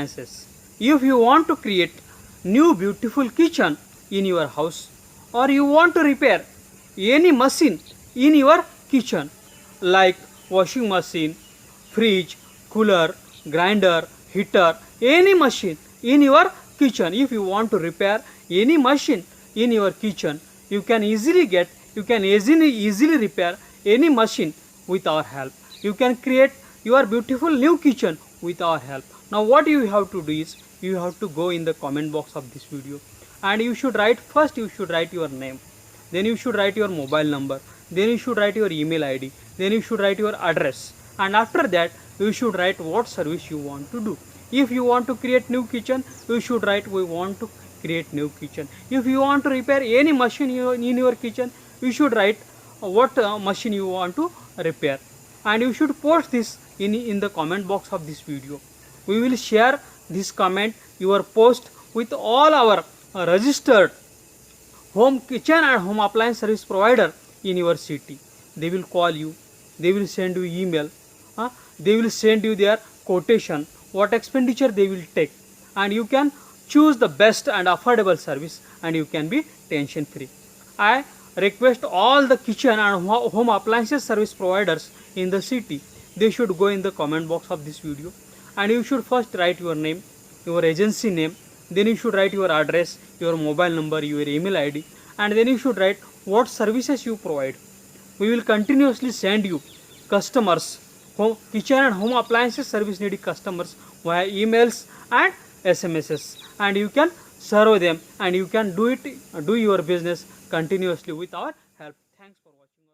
appliances. If you want to create new beautiful kitchen in your house, or you want to repair any machine in your kitchen like washing machine, fridge, cooler, grinder, heater, any machine in your kitchen, if you want to repair any machine in your kitchen, you can easily repair any machine with our help. You can create your beautiful new kitchen with our help. Now what you have to do is, you have to go in the comment box of this video, and you should write your name, then you should write your mobile number, then you should write your email id, then you should write your address, and after that you should write what service you want to do. If you want to create new kitchen, you should write we want to create new kitchen. If you want to repair any machine in your kitchen, you should write what machine you want to repair, and you should post this in the comment box of this video. We will share this comment, your post, with all our registered home kitchen and home appliance service provider in your city. They will call you, they will send you email, they will send you their quotation, what expenditure they will take, and you can choose the best and affordable service, and you can be tension free. I request all the kitchen and home appliances service providers in the city, they should go in the comment box of this video, and you should first write your name, your agency name, then you should write your address, your mobile number, your email id, and then you should write what services you provide. We will continuously send you customers, kitchen and home appliances service needy customers via emails and SMSs, and you can serve them, and you can do your business continuously with our help. Thanks for watching.